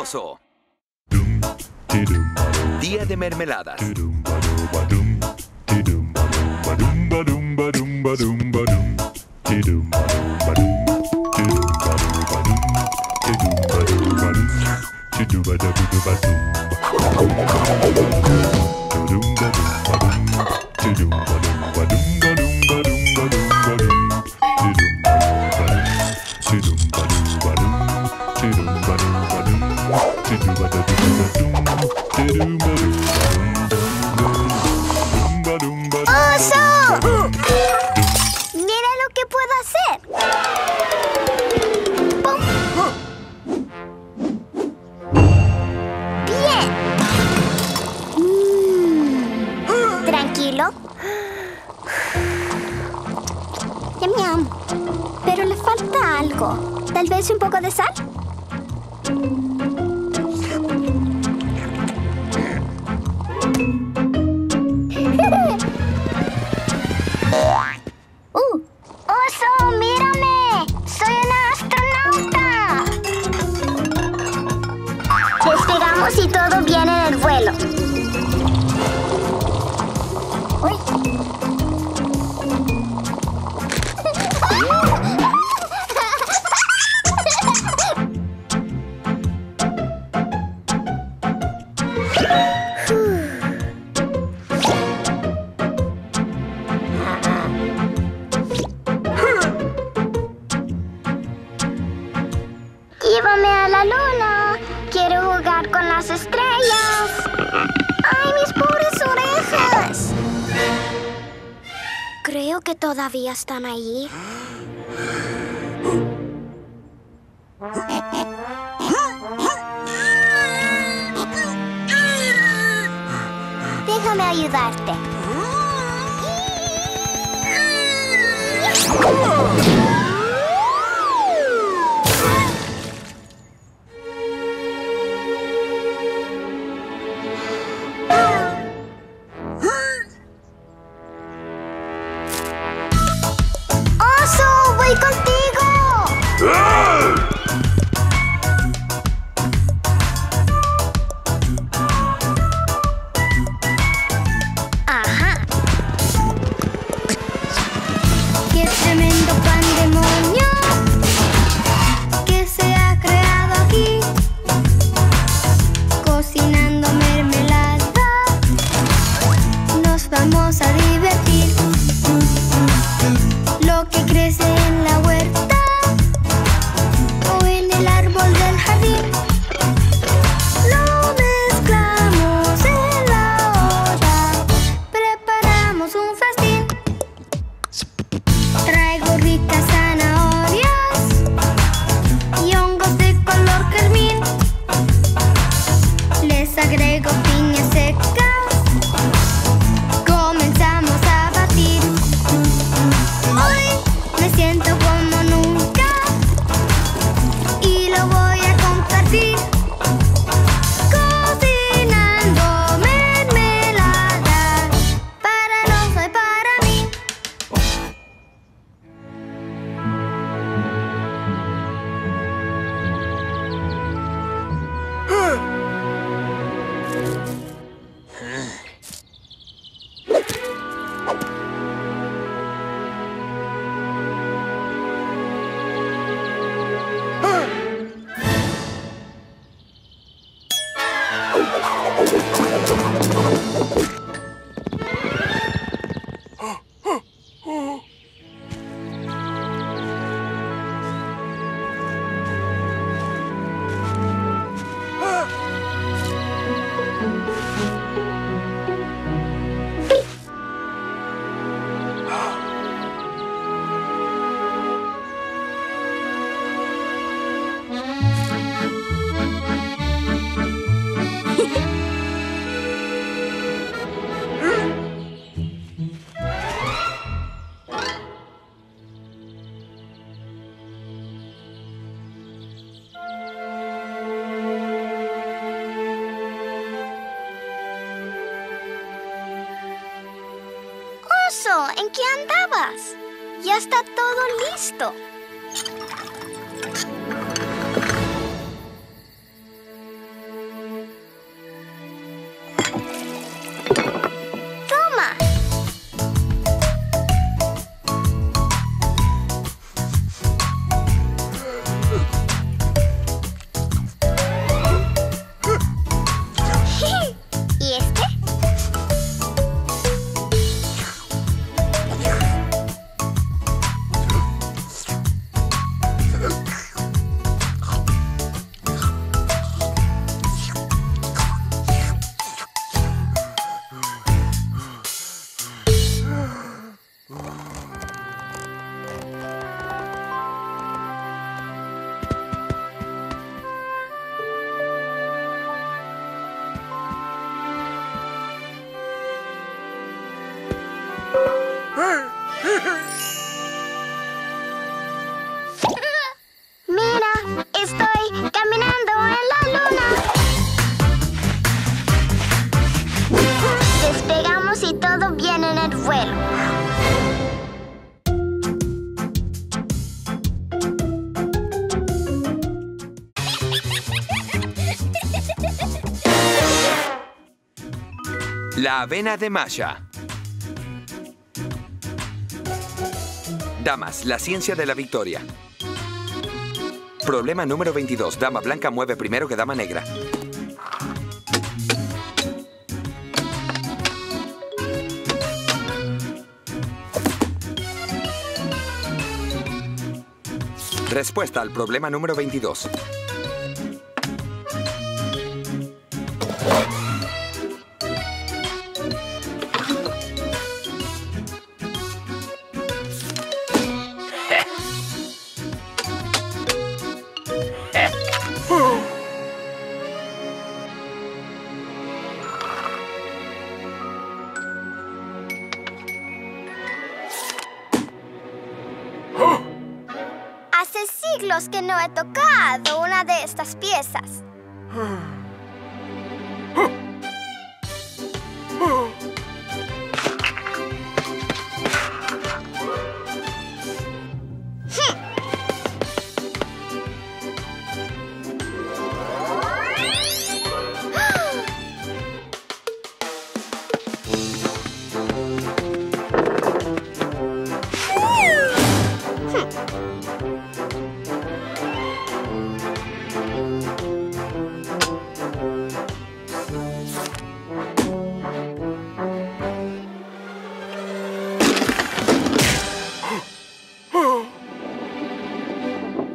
oso. Día de mermeladas. ¡Oso! ¡Mira lo que puedo hacer! ¡Pum! ¡Bien! ¿Tranquilo? ¡Yam, yam! Pero le falta algo. ¿Tal vez un poco de sal? ¡Oso, mírame! ¡Soy una astronauta! Despegamos y todo viene en el vuelo. ¡Uy! ¡Llévame a la luna! ¡Quiero jugar con las estrellas! ¡Ay, mis pobres orejas! Creo que todavía están allí. Déjame ayudarte. ¡Oso! ¡Voy contigo! ¡Ajá! ¡Qué tremendo pandemonio que se ha creado aquí! Cocinando mermelada, nos vamos a divertir. Lo que crece en la huerta o en el árbol del jardín, lo mezclamos en la olla, preparamos un festín. Traigo ricas zanahorias y hongos de color carmín. Les agrego piña seca. Comenzamos a batir. Hoy me siento como nunca y lo voy a compartir. Cocinando mermelada para el oso y para mí. Oso, ¿en qué andabas? Ya está todo listo. La avena de Masha. Damas, la ciencia de la victoria. Problema número 22. Dama blanca mueve primero que dama negra. Respuesta al problema número 22. Hace siglos que no he tocado una de estas piezas.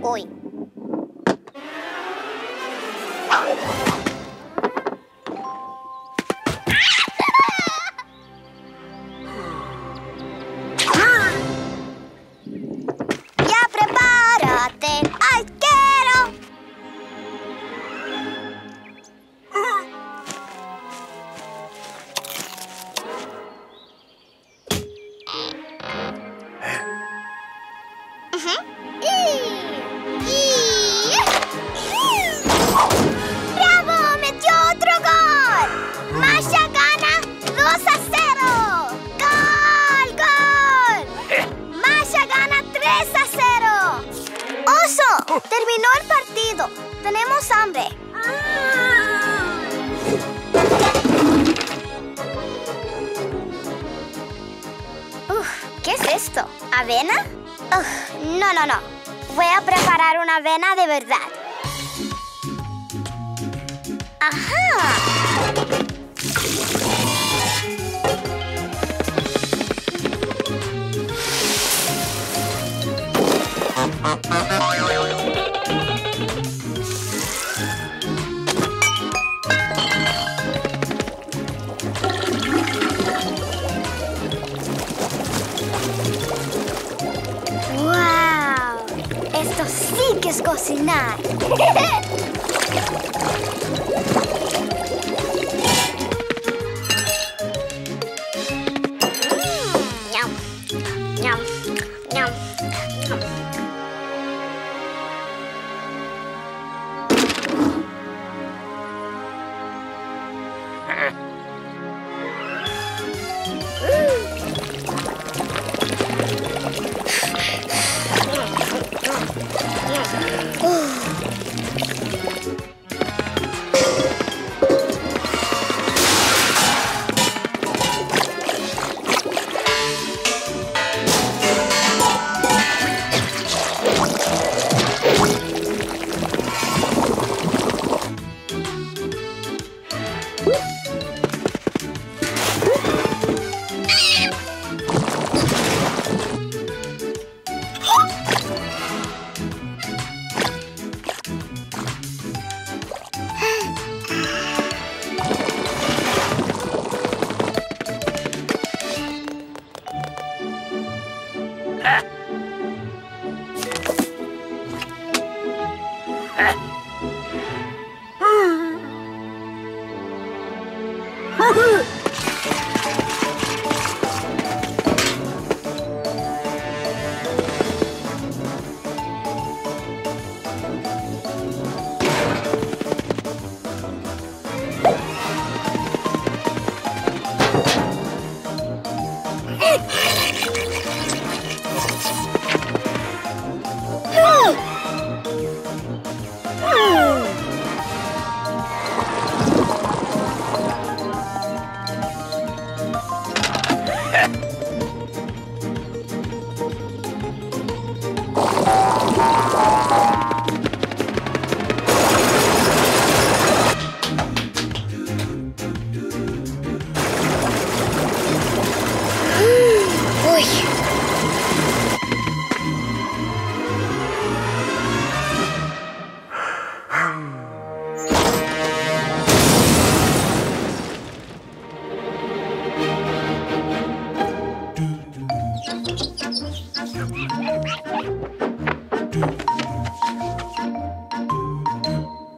Uy. Ya prepárate, arquero. ¡Bravo! ¡Metió otro gol! ¡Masha gana 2-0! ¡Gol! ¡Gol! ¡Masha gana 3-0! ¡Oso! ¡Terminó el partido! ¡Tenemos hambre! ¿Qué es esto? ¿Avena? No, no, no. Voy a preparar una avena de verdad. ¡Ajá! ¡Wow! Esto sí que es cocinar. Ñam, ñam, ñam, ñam.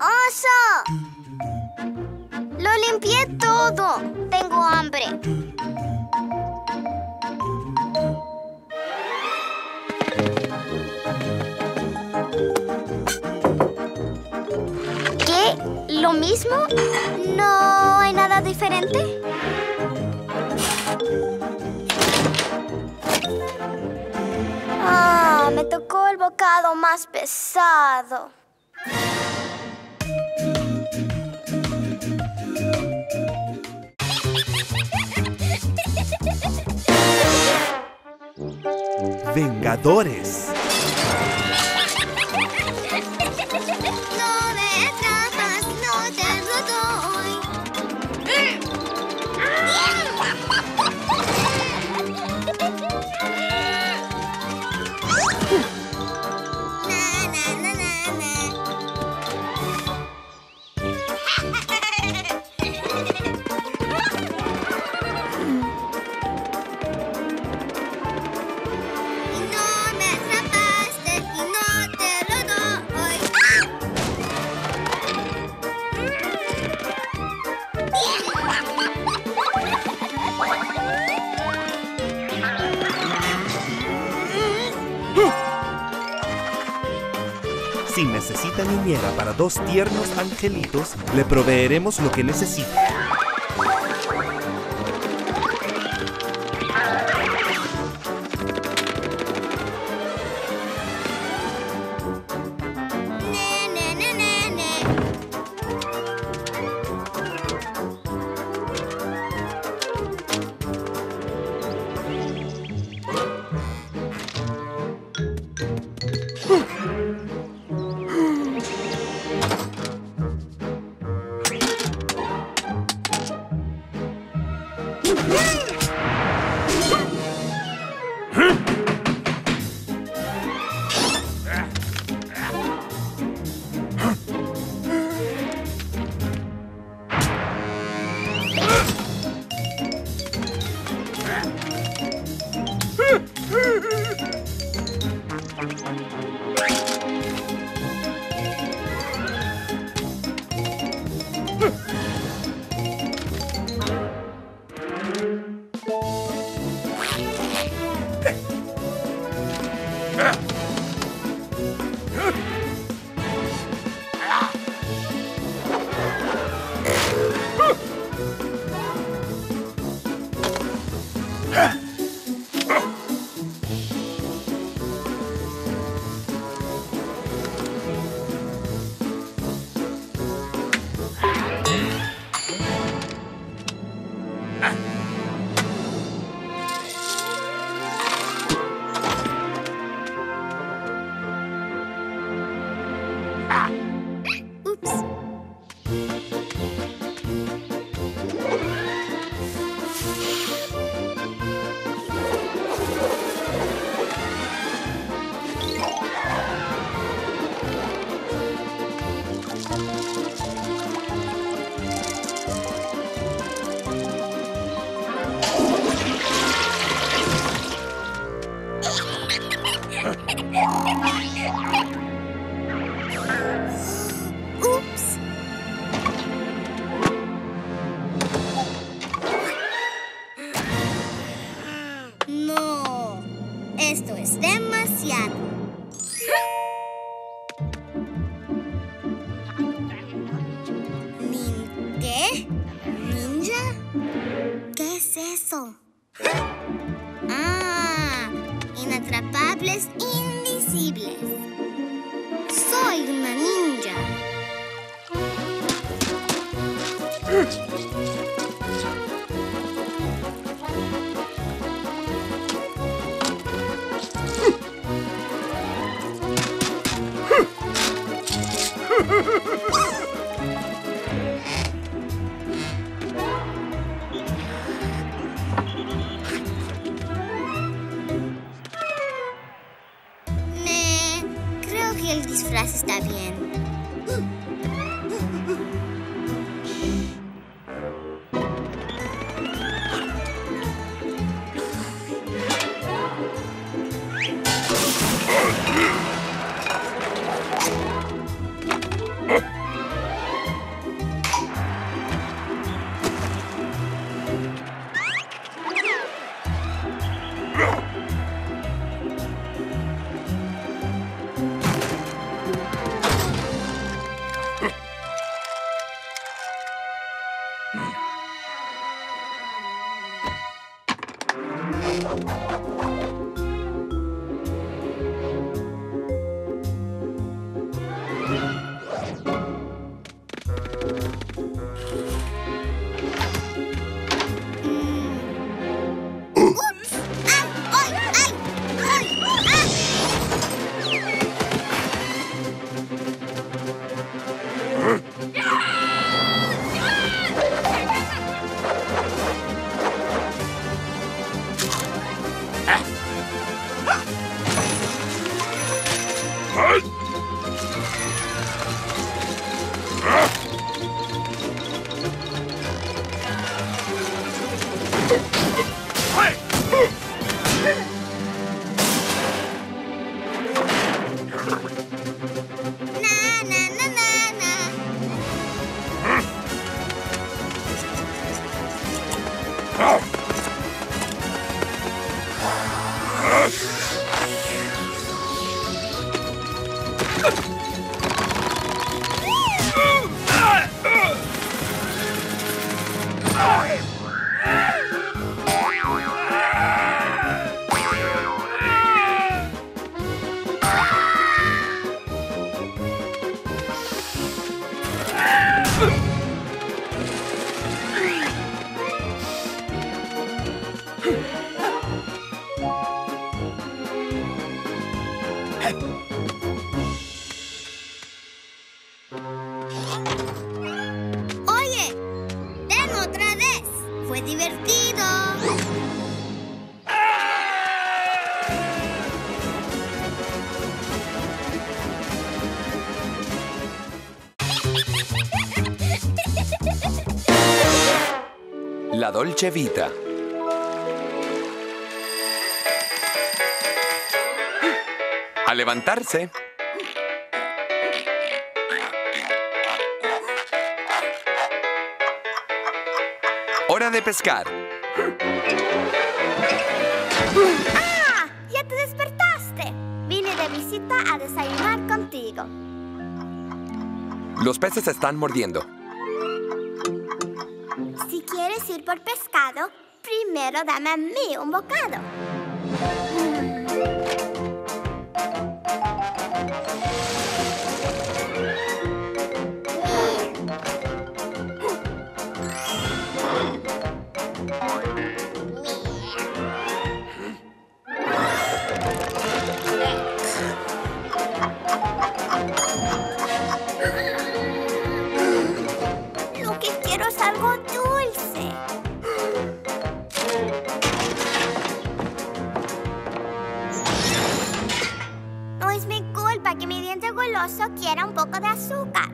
¡Oso! Lo limpié todo. Tengo hambre. ¿Qué? ¿Lo mismo? ¿No hay nada diferente? Ah, me tocó el bocado más pesado. Vengadores. No me atrapas, no te lo doy. Na, na, na, na, na. Y no me atrapaste y no te lo doy. Si necesita niñera para 2 tiernos angelitos, le proveeremos lo que necesite. Ne, ne, ne, ne, ne. Ups. Ups. No, esto es demasiado. ¿Qué? ¿Ninja? ¿Qué es eso? Ah, inatrapables invisibles. Soy una ninja. disfraz está bien. Oye, ven otra vez. Fue divertido. La Dolce Vita. A levantarse. Hora de pescar. ¡Ah! ¡Ya te despertaste! Vine de visita a desayunar contigo. Los peces están mordiendo. Si quieres ir por pescado, primero dame a mí un bocado. Lo que quiero es algo dulce. No es mi culpa que mi diente goloso quiera un poco de azúcar.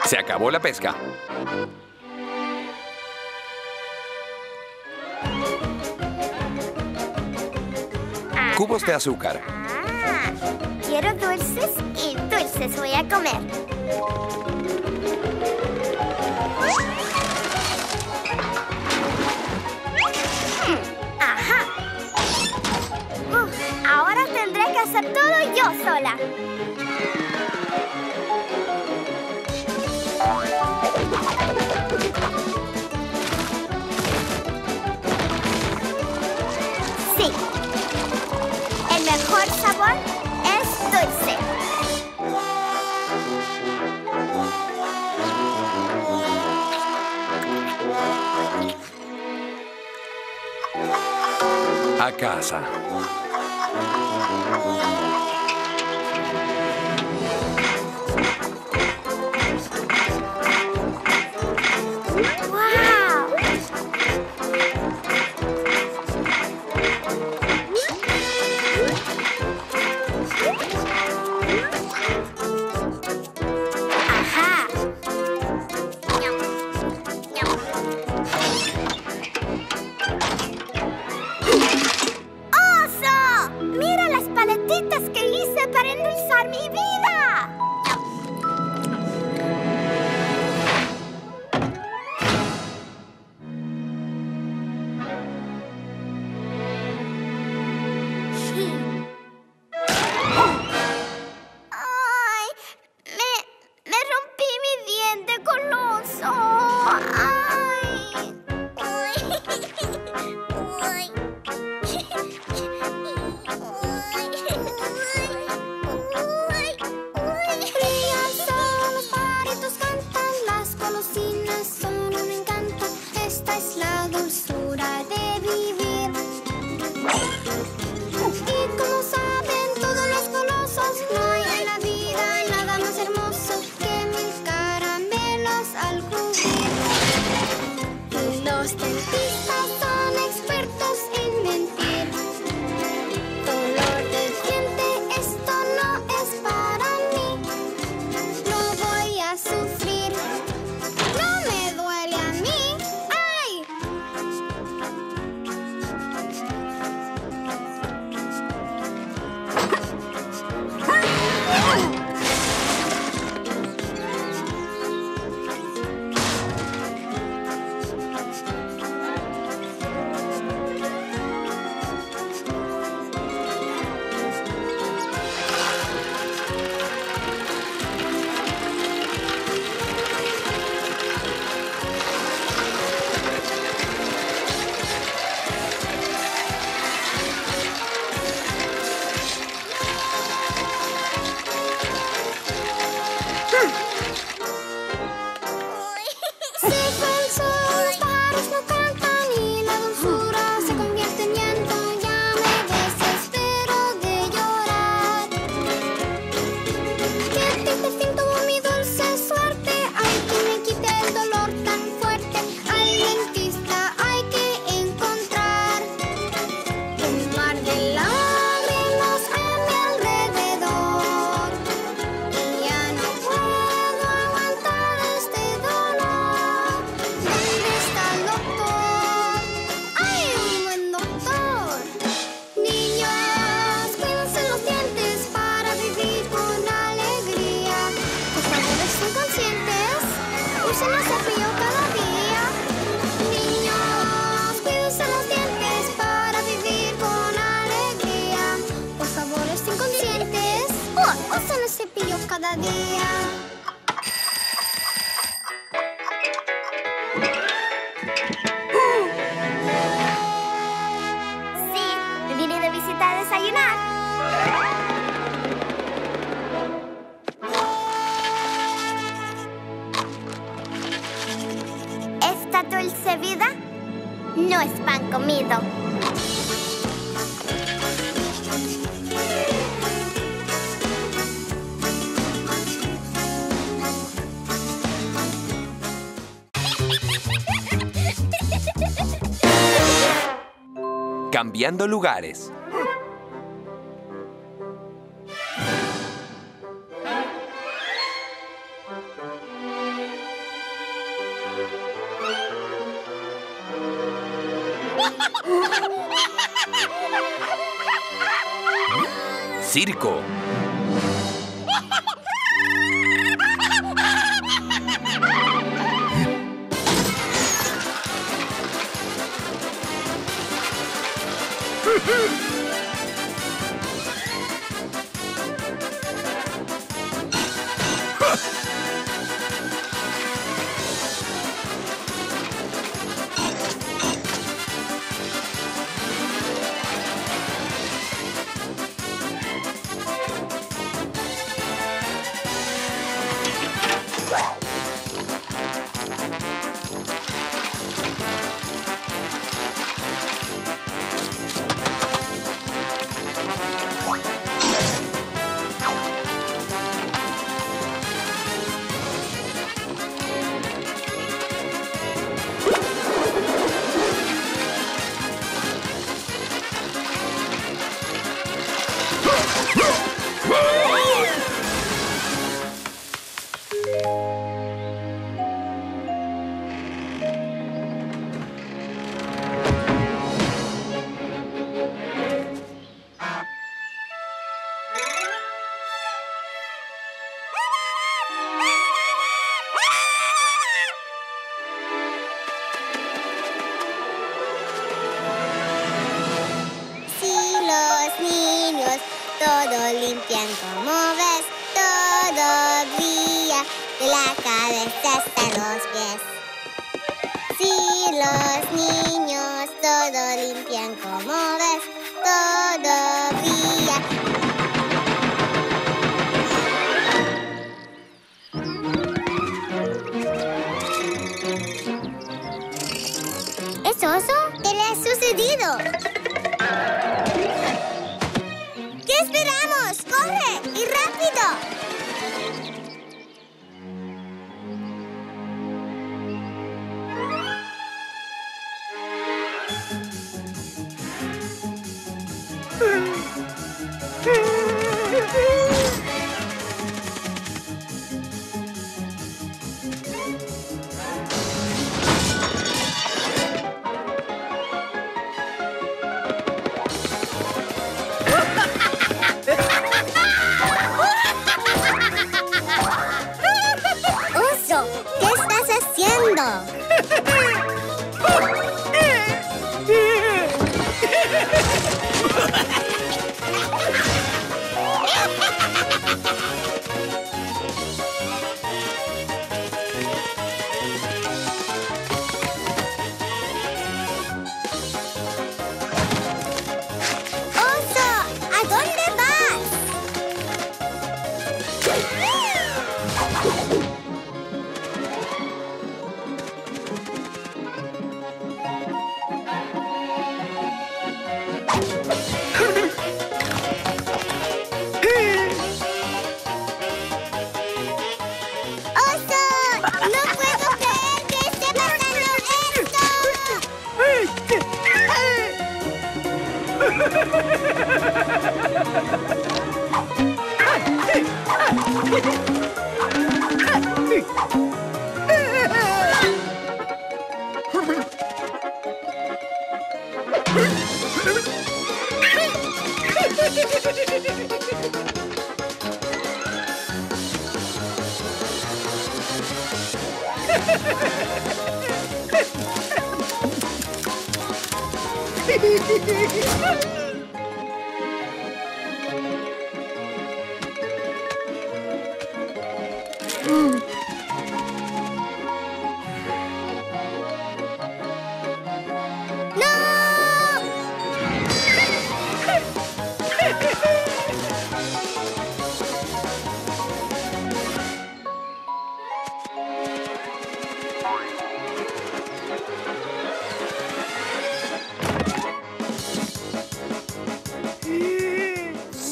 Se acabó la pesca. Cubos de azúcar. Ah, quiero dulces y dulces voy a comer. Ajá. Ahora tendré que hacer todo yo sola. Sí. El mejor sabor es dulce. A casa. cocinas son un encanto. Esta es la dulzura de vivir. Y como saben todos los golosos, no hay en la vida nada más hermoso que mil caramelos al crujir. Y los dentistas son expertos en mentir. Dolor de diente, esto no es para mí. No voy a sufrir. No me duele a mí. ¡Ay! Se fue el sol, los pájaros no cantan y la dulzura se convierte en llanto. Ya me desespero de llorar. Qué triste fin tuvo mi dulce suerte. Hay que me quite el dolor tan fuerte. Al dentista hay que encontrar. Un mar de lágrimas a mi alrededor. Y ya no puedo aguantar este dolor. ¿Dónde está el doctor? ¡Ay, un buen doctor! Niños, cuídense los dientes para vivir con alegría. Por favor, estén conscientes. Usen el cepillo cada día. Niños, cuídense los dientes para vivir con alegría. Por favor, estén conscientes. Usen el cepillo cada día. Sí, me vine de visita a desayunar. Esta dulce vida no es pan comido. Cambiando lugares. Circo. todo limpian como ves, todo brilla de la cabeza hasta los pies. Si los niños todo limpian como ves, todo brilla. oso? ¿Qué le ha sucedido? ¿Qué esperamos? ¡Corre! ¡Y rápido! ¡Oso! ¿Qué estás haciendo? ¡Oso! ¿A dónde vas? ¡Oso! ¡No puedo creer que esté pasando esto!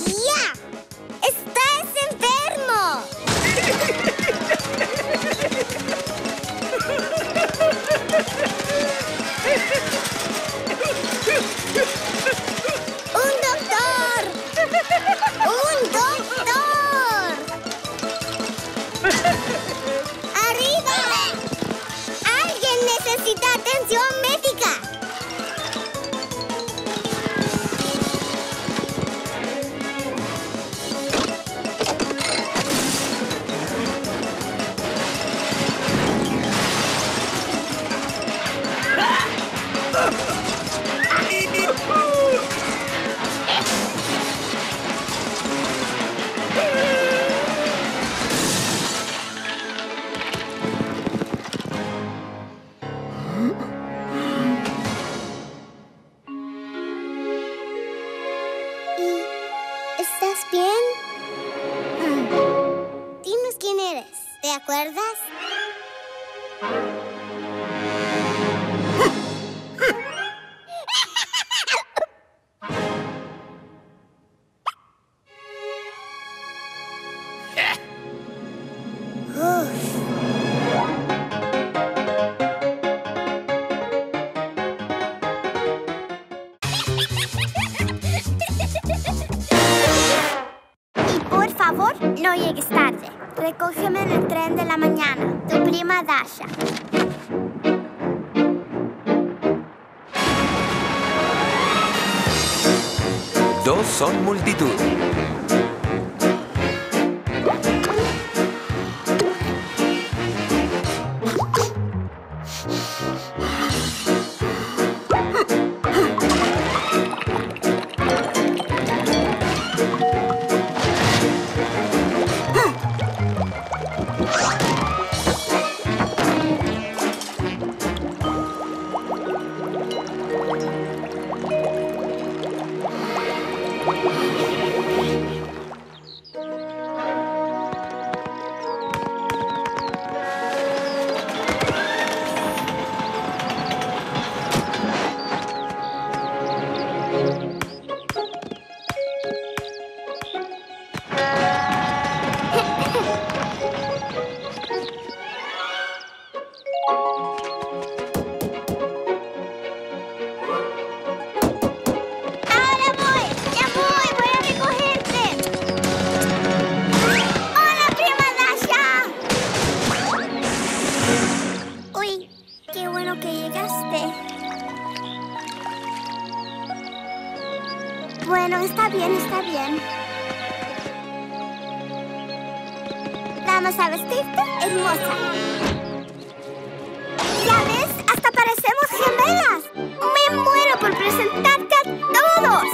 ¡Ya! ¡Estás enfermo! ¡Un doctor! ¡Un doctor! ¡Arriba! ¡Alguien necesita atención médica! ¿Estás bien? Dinos quién eres. ¿Te acuerdas? Y por favor, no llegues tarde. Recógeme en el tren de la mañana. Tu prima Dasha. Dos son multitud. Qué bueno que llegaste. Bueno, está bien, está bien. Vamos a vestirte hermosa. ¿Ya ves? Hasta parecemos gemelas. Me muero por presentarte a todos.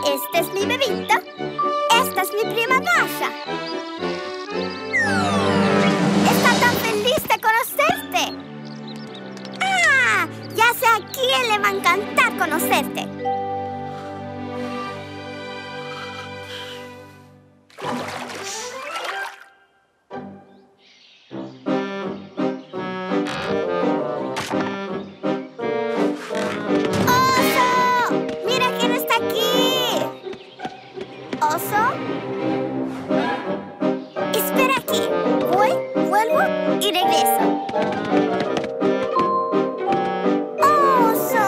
Este es mi bebito. Esta es mi prima Dasha. Está tan feliz de conocerte. ¡Ah! Ya sé a quién le va a encantar conocerte. ¡Oso! ¡Mira quién está aquí! ¿Oso? Espera aquí. Voy, vuelvo y regreso. ¡Oso!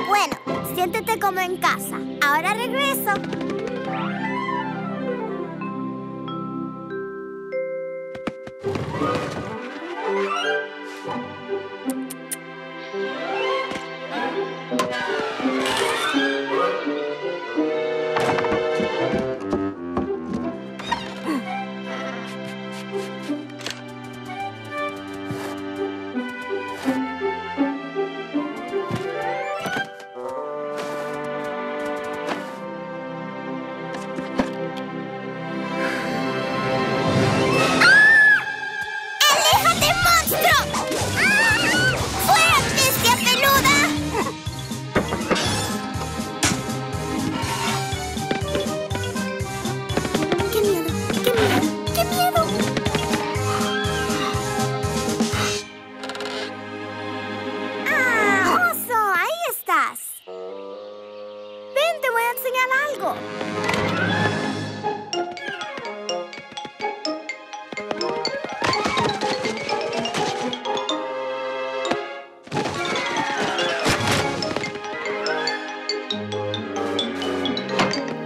Bueno, siéntete como en casa. Ahora regreso. ¡Aléjate, monstruo! ¡Fuera, bestia peluda! ¡Qué miedo! ¡Qué miedo! ¡Qué miedo! ¡Ah, oso! ¡Ahí estás! Ven, te voy a enseñar algo.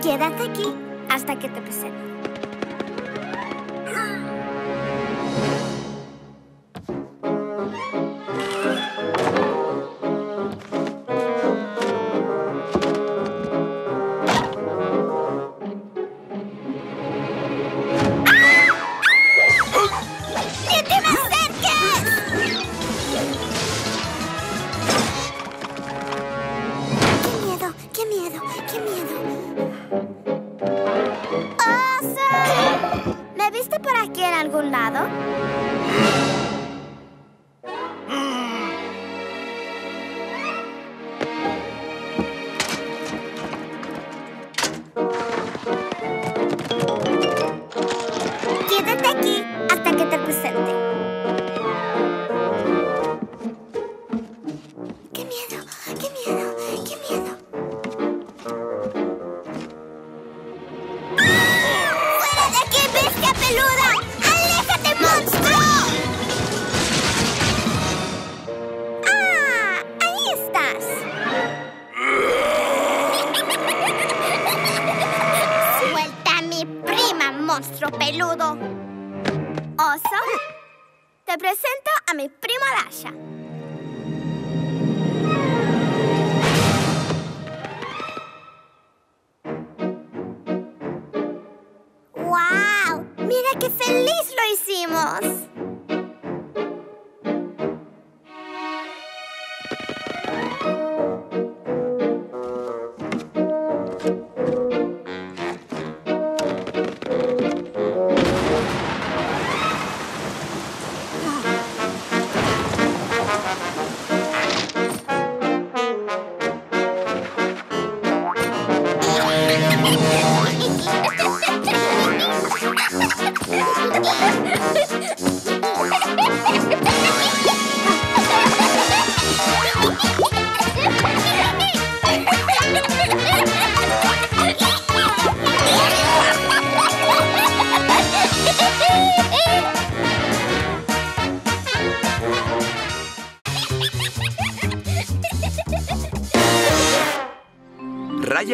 Quédate aquí hasta que te presente. ¡Ni te me acerques! ¡Qué miedo! ¡Qué miedo! ¡Qué miedo! ¡Oso! ¿Me viste por aquí en algún lado? Quédate aquí hasta que te presente. ¡Qué miedo! ¡Qué miedo! ¡Qué miedo! ¡Fuera de aquí, bestia peluda! ¡Aléjate, monstruo! ¡Ah! ¡Ahí estás! ¡Suelta a mi prima, monstruo peludo! Oso, te presento a mi prima Dasha. ¡Wow! ¡Mira qué feliz lo hicimos!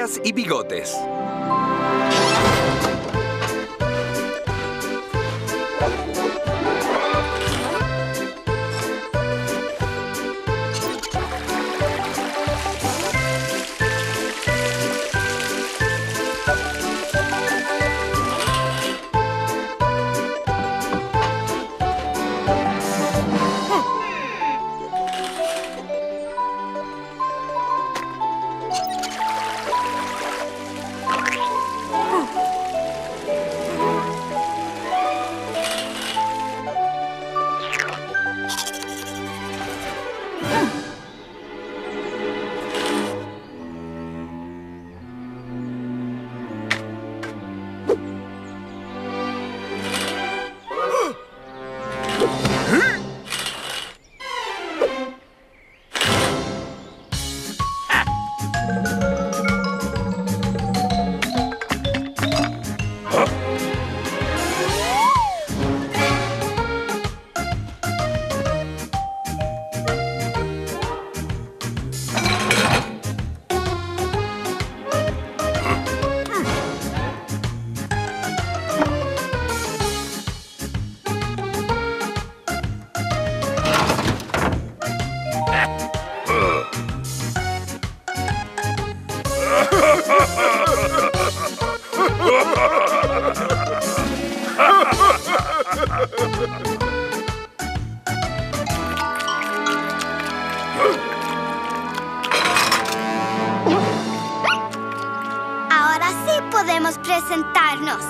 orejas y bigotes. Ahora sí podemos presentarnos.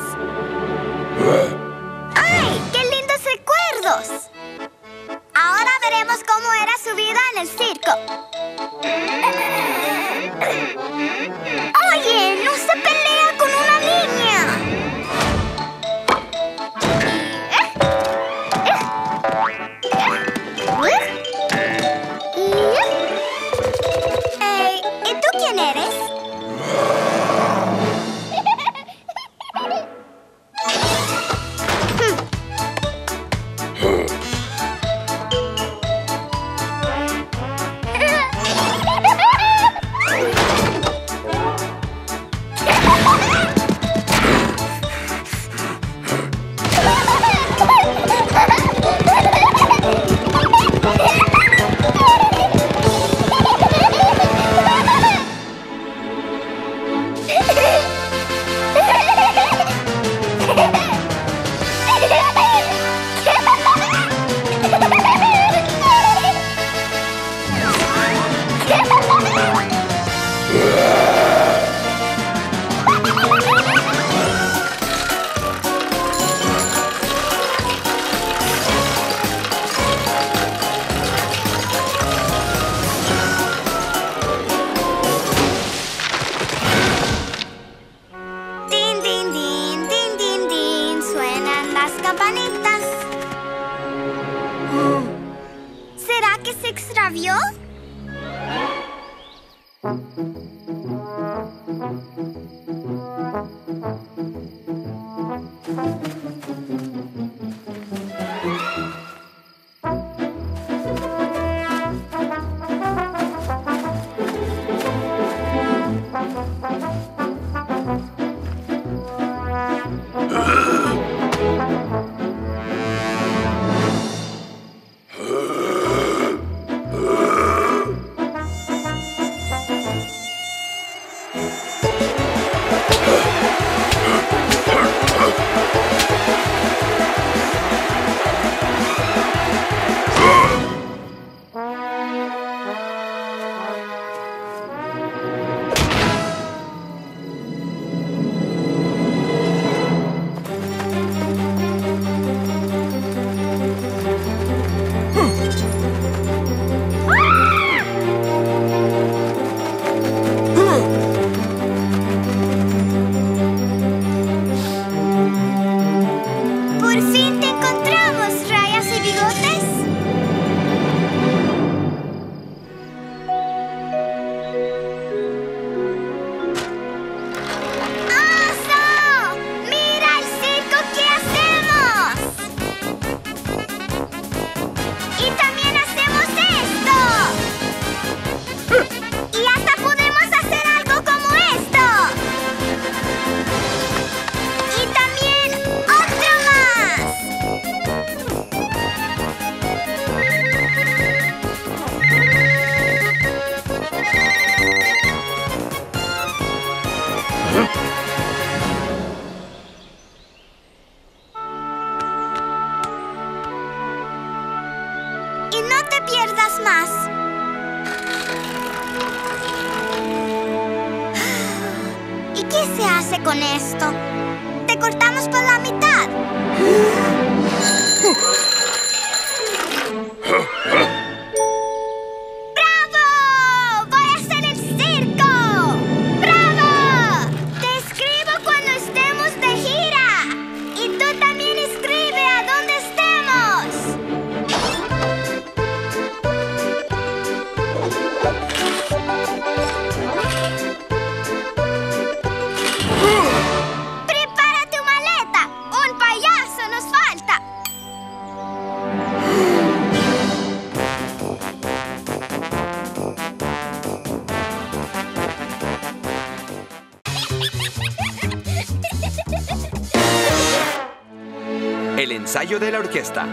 ¡Ay! ¡Qué lindos recuerdos! Ahora veremos cómo era su vida en el circo. ¡Oye! ¡No se pelea con una niña! ¿Y tú quién eres? Din, din, din, din, din, din, suenan las campanitas. ¿Será que se extravió? ¿Qué se hace con esto? Te cortamos por la mitad. ¡Bravo! ¡Voy a hacer el circo! ¡Bravo! Te escribo cuando estemos de gira. Y tú también escribe a donde estemos. ¡Prepara tu maleta! ¡Un payaso nos falta! El ensayo de la orquesta.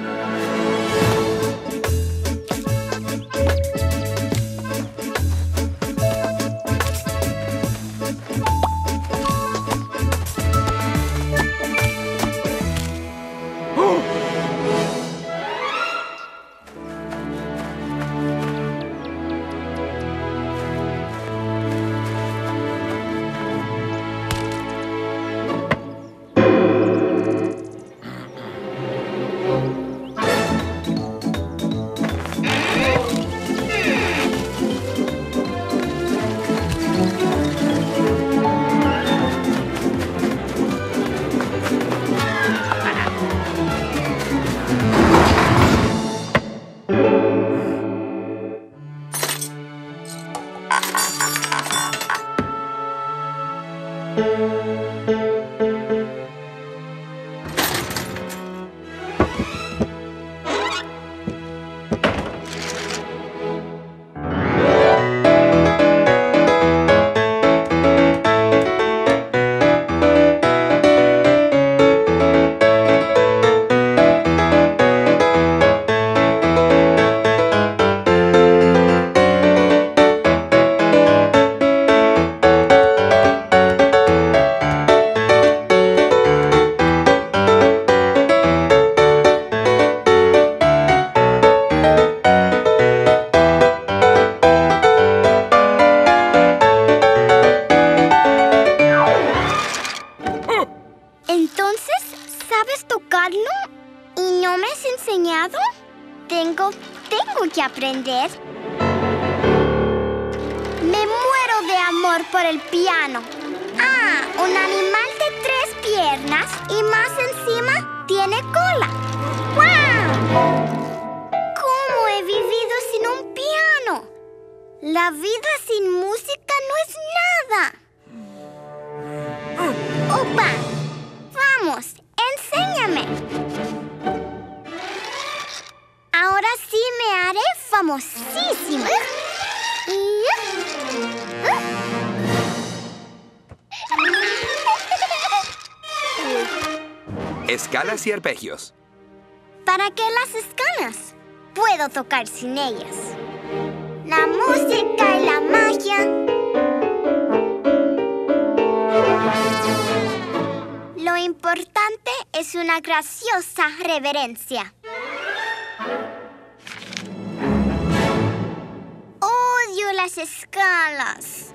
Entonces, ¿sabes tocarlo? ¿Y no me has enseñado? Tengo que aprender. Me muero de amor por el piano. Ah, un animal de 3 piernas y más encima tiene cola. ¡Guau! ¿Cómo he vivido sin un piano? La vida sin música no es nada. ¡Opa! ¡Vamos! ¡Enséñame! Ahora sí me haré famosísima. Escalas y arpegios. ¿Para qué las escalas? Puedo tocar sin ellas. La música y la magia. Lo importante es una graciosa reverencia. Odio las escalas.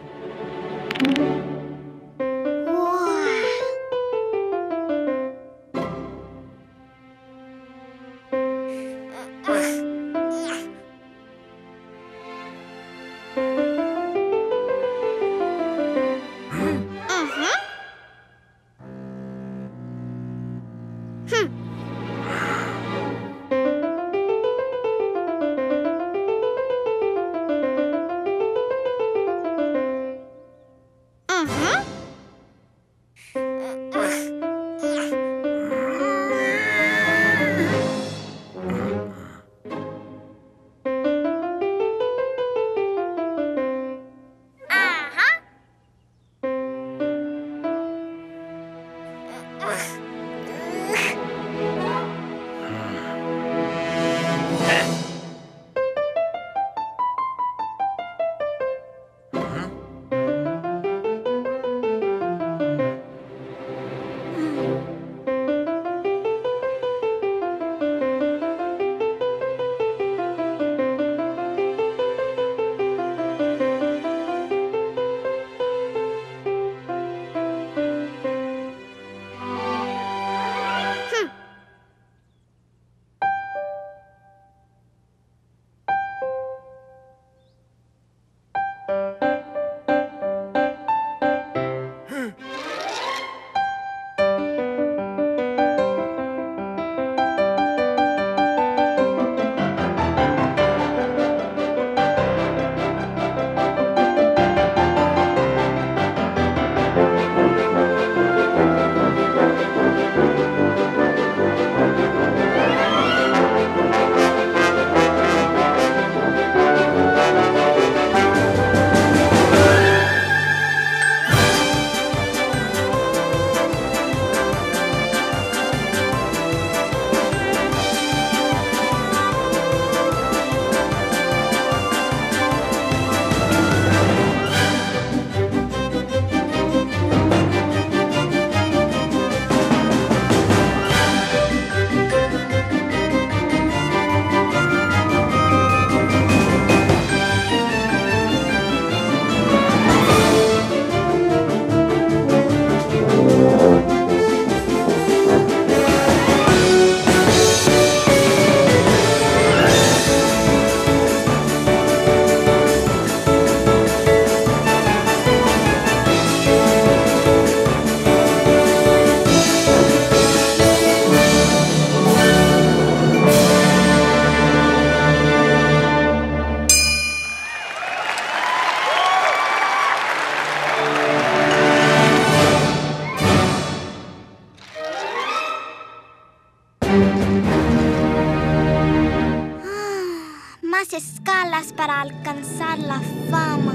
las escalas para alcanzar la fama.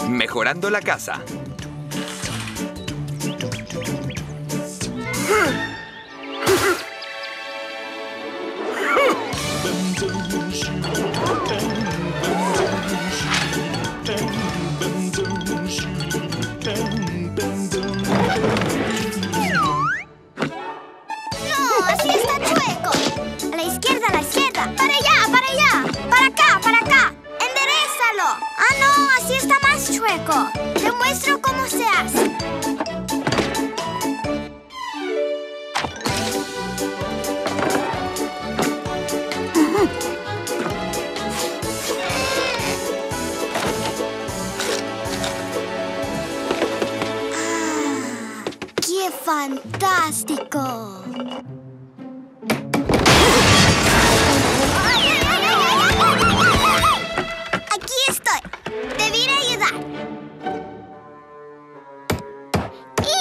Mejorando la casa. No, así está chueco. A la izquierda, a la izquierda. Para allá, para allá. Para acá, para acá. Enderézalo. Ah, no, así está más chueco. Te muestro cómo se hace. ¡Qué fantástico! ¡Ay, ay, ay, ay, ay, ay! Aquí estoy. Debí ir a ayudar. ¡Uy!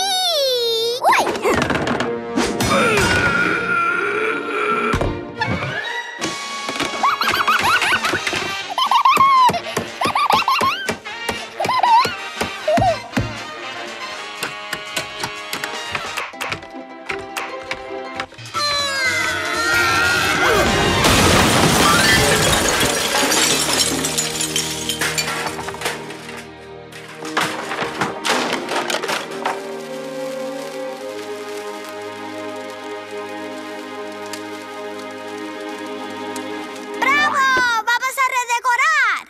¡Bravo! ¡Vamos a redecorar!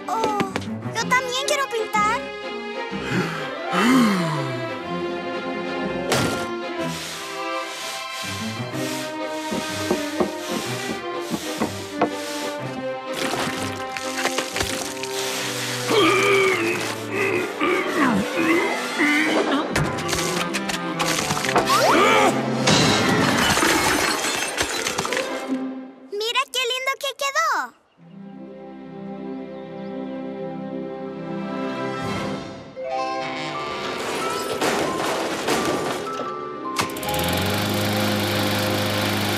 Oh, yo también quiero pintar. Mira qué lindo que quedó.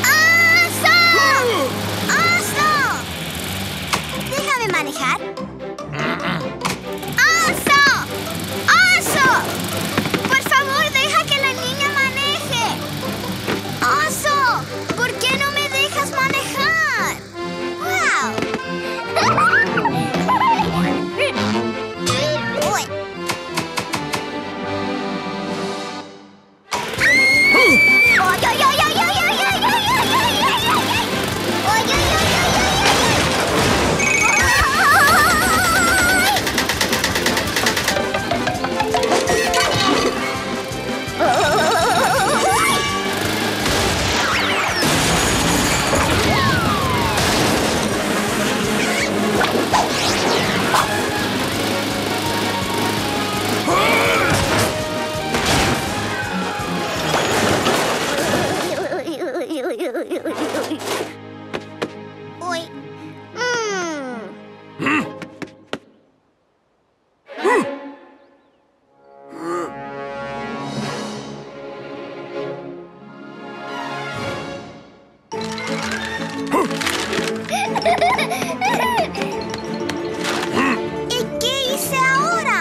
¡Oso! ¡Oso! Déjame manejar. ¡Oso! ¡Oso! Por favor, deja que la niña maneje. ¡Oso! ¿Por qué no me dejas manejar? ¡Wow! Uy. ¡Ay, ay, ay, ay, ay, ay, ay, ay, ay, ay, ay, ay! ¡Ay, ay, ay, ay, Uy. ¿Y qué hice ahora?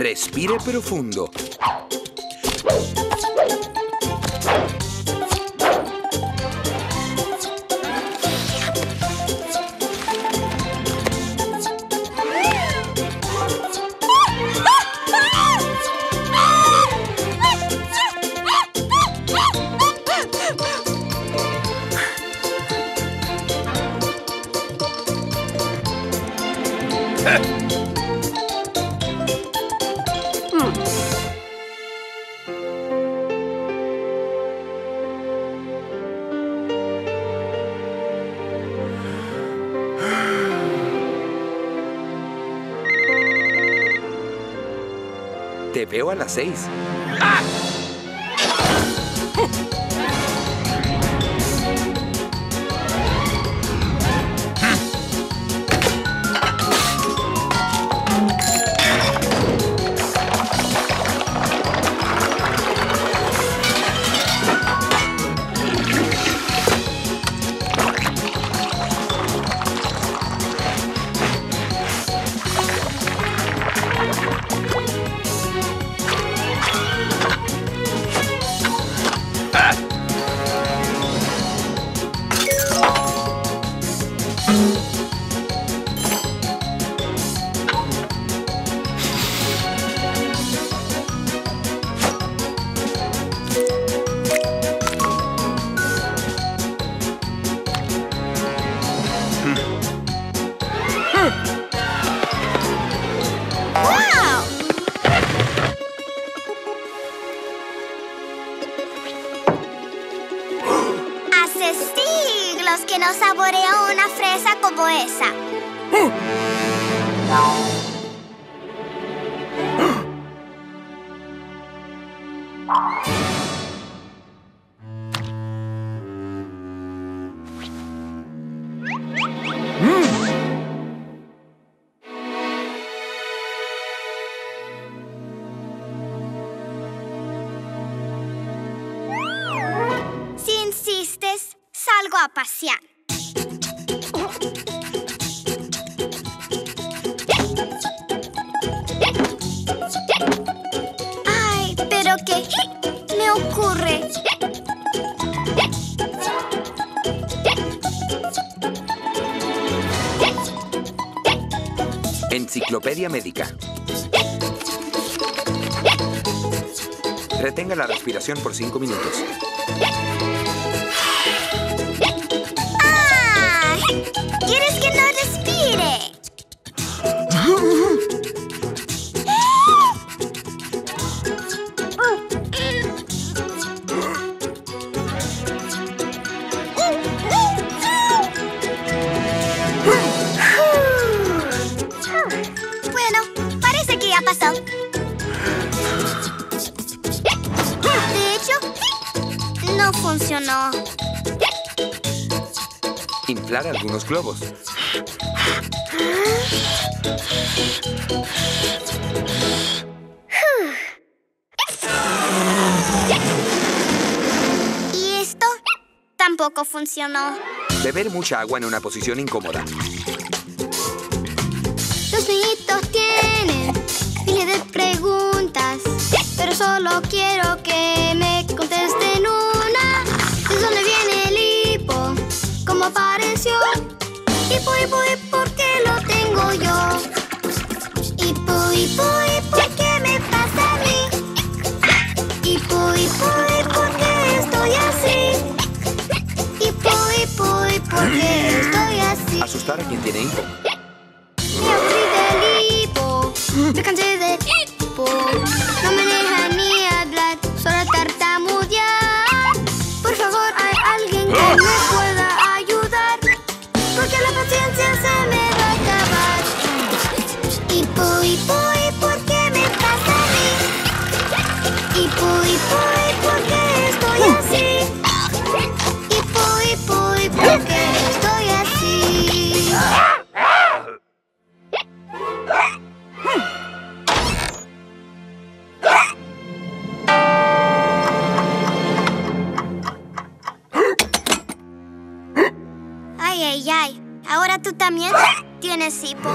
Respire profundo. Te veo a las 6. Hace siglos que no saboreo una fresa como esa. Si insistes, salgo a pasear. Ay, pero ¿qué me ocurre? Enciclopedia médica. Retenga la respiración por 5 minutos. ¡Ay! ¿Quieres que no respire? Bueno, parece que ya pasó. De hecho, no funcionó. Inflar algunos globos. Y esto tampoco funcionó. Beber mucha agua en una posición incómoda. Los niñitos tienen miles de preguntas, pero solo quiero que me contesten una. ¿De dónde viene el hipo? ¿Cómo apareció? Hipo, hipo, ¿por qué lo tengo yo? Hipo, hipo, ¿por qué me pasa a mí? Hipo, hipo, ¿por qué estoy así? Hipo, hipo, ¿por qué estoy así? Asustar a quien tiene hipo. Me aburrí del hipo, me cansé del hipo. No me dejan ni hablar, solo tartamudear. Por favor, hay alguien que me pueda ayudar, porque la paciencia se me va a acabar. Hipo, hipo, ¿por qué me pasa a mí? Hipo, ¿por qué estoy así? Hipo, ¿por qué estoy así? Ay, ay, ay. ¿Ahora tú también tienes hipo?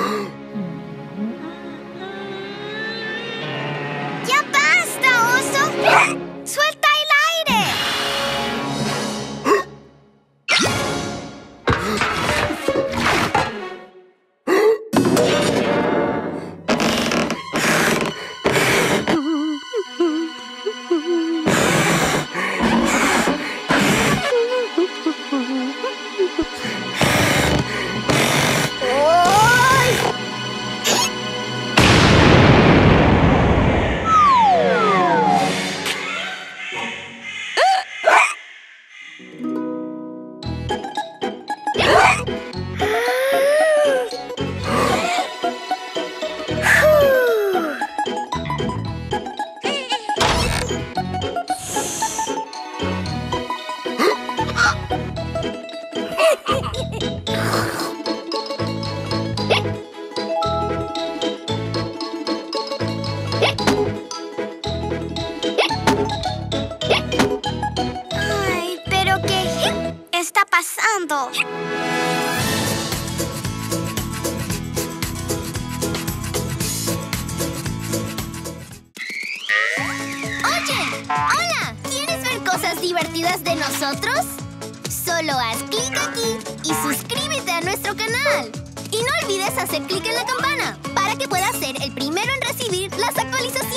divertidas de nosotros? Solo haz clic aquí y suscríbete a nuestro canal. Y no olvides hacer clic en la campana para que puedas ser el primero en recibir las actualizaciones.